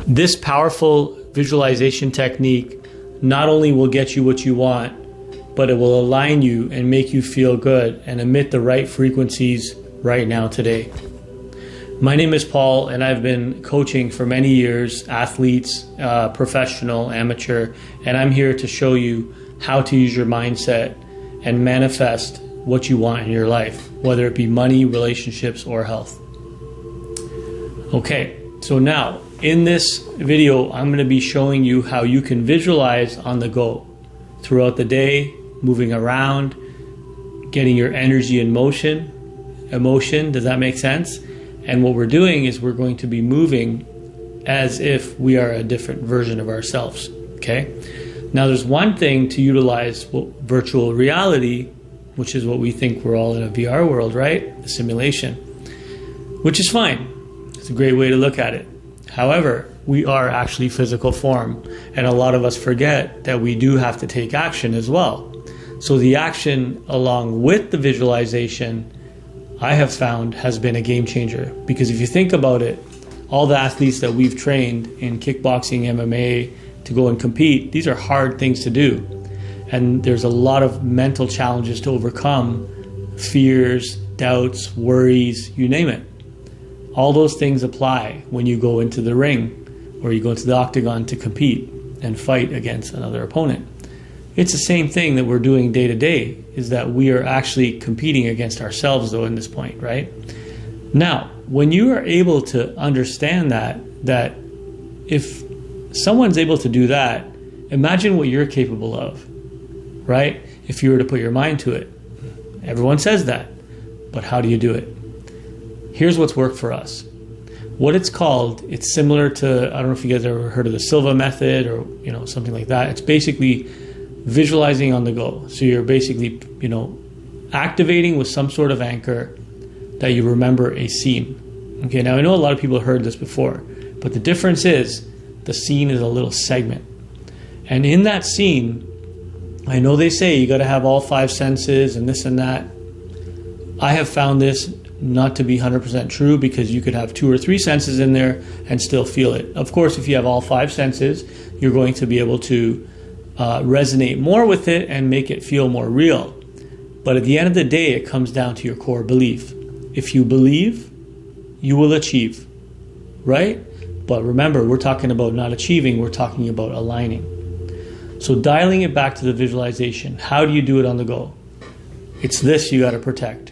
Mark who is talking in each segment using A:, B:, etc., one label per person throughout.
A: This powerful visualization technique not only will get you what you want, but it will align you and make you feel good and emit the right frequencies right now today. My name is Paul, and I've been coaching for many years, athletes, professional, amateur, and I'm here to show you how to use your mindset and manifest what you want in your life, whether it be money, relationships, or health. Okay, so now in this video, I'm going to be showing you how you can visualize on the go throughout the day, moving around, getting your energy in motion. Emotion, does that make sense? And what we're doing is we're going to be moving as if we are a different version of ourselves, okay? Now there's one thing to utilize virtual reality, which is what we think we're all in a VR world, right? The simulation, which is fine. It's a great way to look at it. However, we are actually physical form, and a lot of us forget that we do have to take action as well. So the action along with the visualization, I have found, has been a game changer. Because if you think about it, all the athletes that we've trained in kickboxing, MMA, to go and compete, these are hard things to do. And there's a lot of mental challenges to overcome, fears, doubts, worries, you name it. All those things apply when you go into the ring or you go into the octagon to compete and fight against another opponent. It's the same thing that we're doing day to day, is that we are actually competing against ourselves though in this point, right? Now, when you are able to understand that if someone's able to do that, imagine what you're capable of, right? If you were to put your mind to it. Everyone says that, but how do you do it? Here's what's worked for us. What it's called, it's similar to, I don't know if you guys ever heard of the Silva method or something like that. It's basically visualizing on the go. So you're basically activating with some sort of anchor that you remember a scene. Okay, now I know a lot of people have heard this before, but the difference is the scene is a little segment. And in that scene, I know they say you got to have all five senses and this and that. I have found this not to be 100% true, because you could have 2 or 3 senses in there and still feel it. Of course, if you have all 5 senses, you're going to be able to resonate more with it and make it feel more real. But at the end of the day, it comes down to your core belief. If you believe, you will achieve, right? But remember, we're talking about not achieving, we're talking about aligning. So dialing it back to the visualization, how do you do it on the go? It's this you got to protect.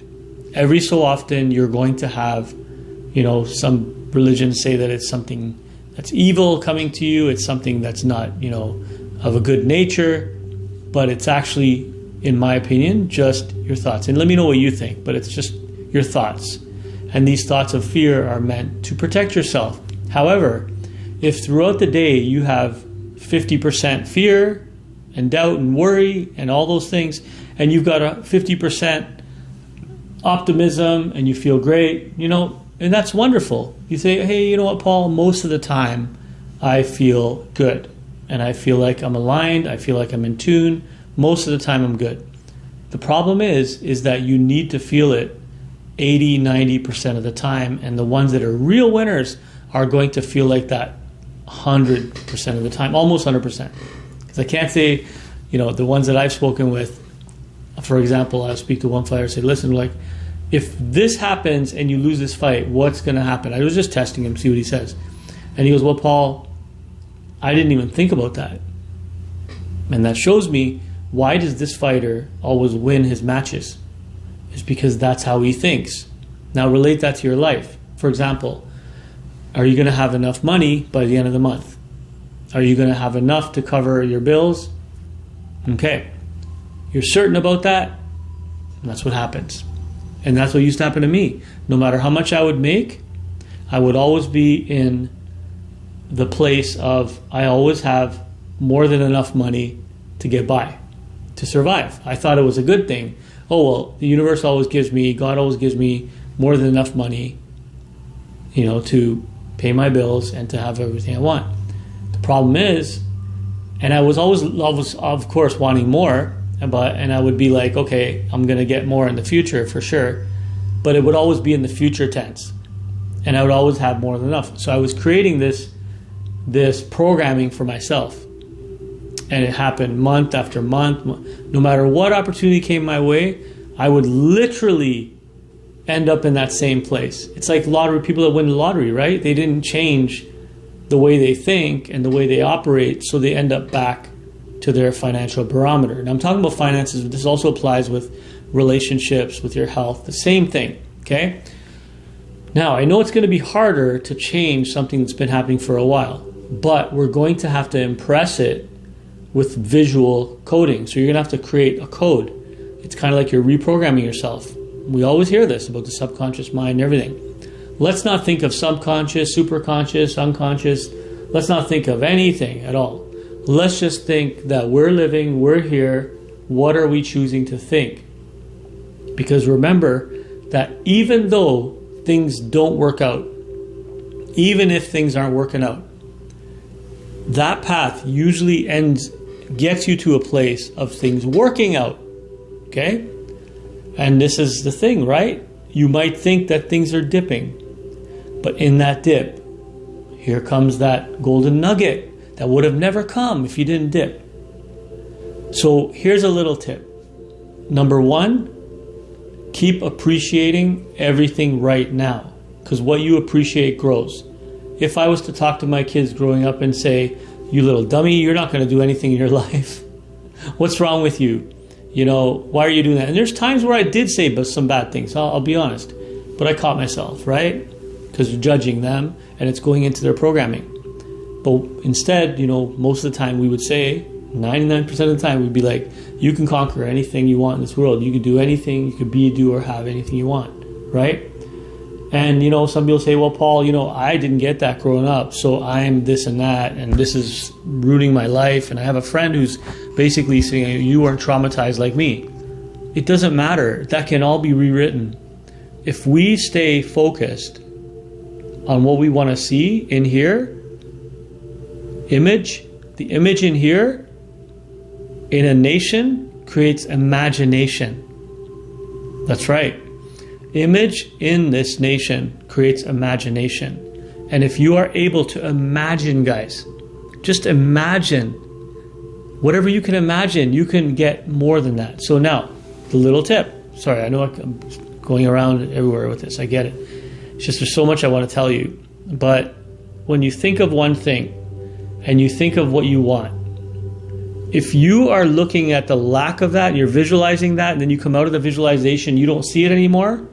A: Every so often, you're going to have, some religions say that it's something that's evil coming to you. It's something that's not, of a good nature, but it's actually, in my opinion, just your thoughts. And let me know what you think, but it's just your thoughts. And these thoughts of fear are meant to protect yourself. However, if throughout the day you have 50% fear and doubt and worry and all those things, and you've got a 50% optimism and you feel great, and that's wonderful. You say, hey, you know what, Paul, most of the time I feel good and I feel like I'm aligned, I feel like I'm in tune. Most of the time I'm good. The problem is that you need to feel it 80, 90% of the time, and the ones that are real winners are going to feel like that 100% of the time, almost 100%. Because I can't say, the ones that I've spoken with, for example, I speak to one fighter and say, listen, if this happens and you lose this fight, what's going to happen? I was just testing him, see what he says. And he goes, well, Paul, I didn't even think about that. And that shows me, why does this fighter always win his matches? It's because that's how he thinks. Now relate that to your life. For example, are you going to have enough money by the end of the month? Are you going to have enough to cover your bills? Okay. You're certain about that? And that's what happens. And that's what used to happen to me. No matter how much I would make, I would always be in the place of, I always have more than enough money to get by, to survive. I thought it was a good thing. Oh, well, the universe always gives me, God always gives me more than enough money, to pay my bills and to have everything I want. The problem is, and I was always, of course, wanting more, and I would be like, okay, I'm going to get more in the future for sure. But it would always be in the future tense. And I would always have more than enough. So I was creating this this programming for myself. And it happened month after month. No matter what opportunity came my way, I would literally end up in that same place. It's like lottery, people that win the lottery, right? They didn't change the way they think and the way they operate, so they end up back to their financial barometer. And I'm talking about finances, but this also applies with relationships, with your health, the same thing, okay? Now, I know it's going to be harder to change something that's been happening for a while, but we're going to have to impress it with visual coding. So you're going to have to create a code. It's kind of like you're reprogramming yourself. We always hear this about the subconscious mind and everything. Let's not think of subconscious, superconscious, unconscious. Let's not think of anything at all. Let's just think that we're living, we're here. What are we choosing to think? Because remember that even though things don't work out, even if things aren't working out, that path usually gets you to a place of things working out, okay? And this is the thing, right? You might think that things are dipping, but in that dip, here comes that golden nugget that would have never come if you didn't dip. So here's a little tip. Number one, keep appreciating everything right now, because what you appreciate grows. If I was to talk to my kids growing up and say, you little dummy, you're not going to do anything in your life. What's wrong with you? You know, why are you doing that? And there's times where I did say some bad things, I'll be honest. But I caught myself, right? Because you're judging them and it's going into their programming. But instead, you know, most of the time we would say, 99% of the time we'd be like, you can conquer anything you want in this world. You can do anything, you can be, do, or have anything you want, right? And, you know, some people say, well, Paul, you know, I didn't get that growing up, so I'm this and that, and this is ruining my life. And I have a friend who's basically saying, you weren't traumatized like me. It doesn't matter. That can all be rewritten. If we stay focused on what we want to see in here, the image in here, in a nation, creates imagination. That's right. Image in this nation creates imagination. And if you are able to imagine, guys, just imagine whatever you can imagine, you can get more than that. So now, the little tip. Sorry, I know I'm going around everywhere with this. I get it. It's just there's so much I want to tell you. But when you think of one thing and you think of what you want, if you are looking at the lack of that and you're visualizing that and then you come out of the visualization, you don't see it anymore,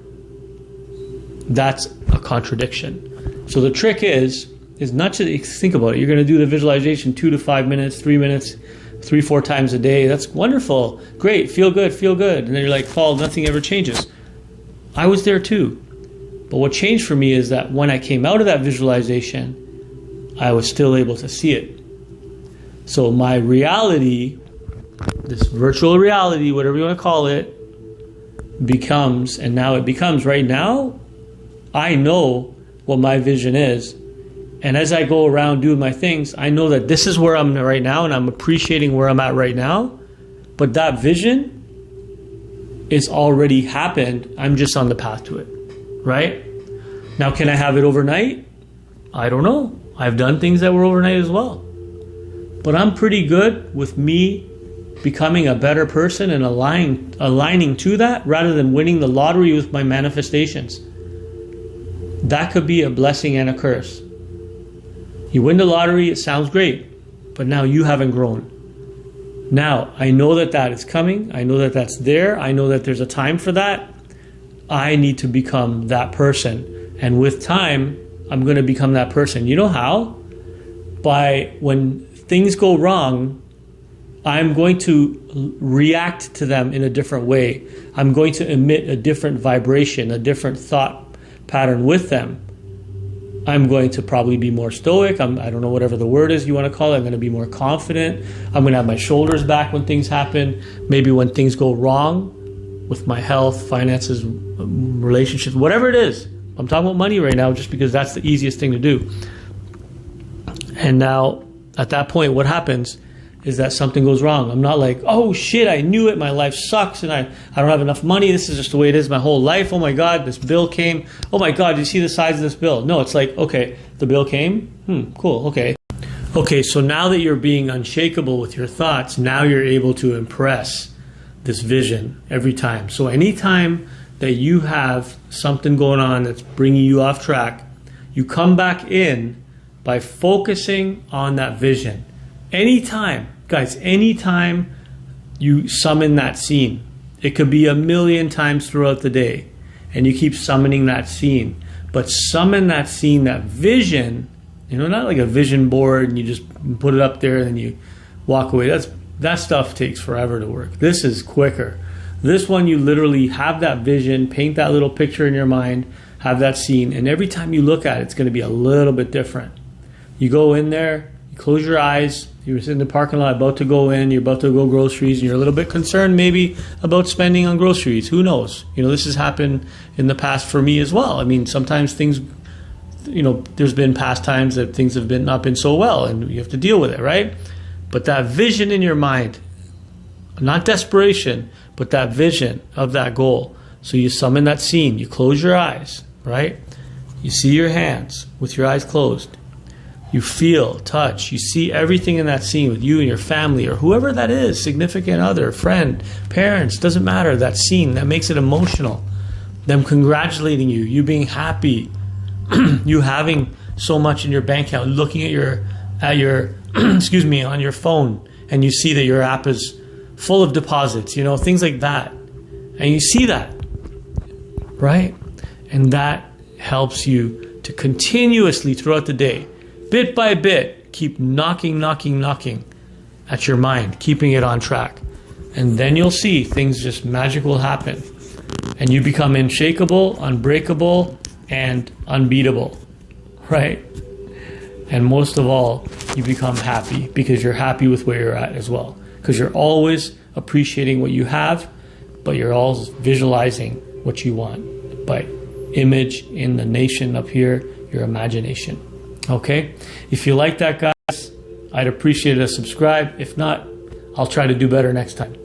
A: that's a contradiction. So the trick is not to think about it. You're going to do the visualization 2 to 5 minutes, 3 minutes, 3-4 times a day. That's wonderful. Great. Feel good. Feel good. And then you're like, Paul, nothing ever changes. I was there too. But what changed for me is that when I came out of that visualization, I was still able to see it. So my reality, this virtual reality, whatever you want to call it, becomes, and now it becomes right now, I know what my vision is. And as I go around doing my things, I know that this is where I'm right now and I'm appreciating where I'm at right now. But that vision is already happened. I'm just on the path to it, right? Now, can I have it overnight? I don't know. I've done things that were overnight as well. But I'm pretty good with me becoming a better person and aligning to that rather than winning the lottery with my manifestations. That could be a blessing and a curse. You win the lottery, it sounds great, but now you haven't grown. Now, I know that that is coming. I know that that's there. I know that there's a time for that. I need to become that person. And with time, I'm going to become that person. You know how? By when things go wrong, I'm going to react to them in a different way. I'm going to emit a different vibration, a different thought pattern with them. I'm going to probably be more stoic. I don't know, whatever the word is you want to call it. I'm going to be more confident. I'm going to have my shoulders back when things happen. Maybe when things go wrong with my health, finances, relationships, whatever it is. I'm talking about money right now just because that's the easiest thing to do. And now, at that point, what happens is that something goes wrong. I'm not like, oh shit, I knew it, my life sucks and I don't have enough money, this is just the way it is my whole life, oh my God, this bill came, oh my God, do you see the size of this bill? No, it's like, okay, the bill came, cool, okay. Okay, so now that you're being unshakable with your thoughts, now you're able to impress this vision every time. So anytime that you have something going on that's bringing you off track, you come back in by focusing on that vision. Anytime, guys, anytime you summon that scene, it could be 1,000,000 times throughout the day, and you keep summoning that scene. But summon that scene, that vision, not like a vision board and you just put it up there and then you walk away. That stuff takes forever to work. This is quicker. This one, you literally have that vision, paint that little picture in your mind, have that scene, and every time you look at it, it's going to be a little bit different. You go in there, you close your eyes, you're in the parking lot about to go in, you're about to go groceries, and you're a little bit concerned maybe about spending on groceries. Who knows? This has happened in the past for me as well. I mean, sometimes things, there's been past times that things have not been so well, and you have to deal with it, right? But that vision in your mind, not desperation, but that vision of that goal. So you summon that scene, you close your eyes, right? You see your hands with your eyes closed. You feel, touch, you see everything in that scene with you and your family or whoever that is, significant other, friend, parents, doesn't matter, that scene, that makes it emotional. Them congratulating you, you being happy, you having so much in your bank account, looking at your excuse me, on your phone, and you see that your app is full of deposits, things like that. And you see that, right? And that helps you to continuously throughout the day, bit by bit, keep knocking at your mind, keeping it on track. And then you'll see things just magic will happen. And you become unshakable, unbreakable, and unbeatable, right? And most of all, you become happy because you're happy with where you're at as well. Because you're always appreciating what you have, but you're always visualizing what you want by image in the nation up here, your imagination. Okay? If you like that, guys, I'd appreciate a subscribe. If not, I'll try to do better next time.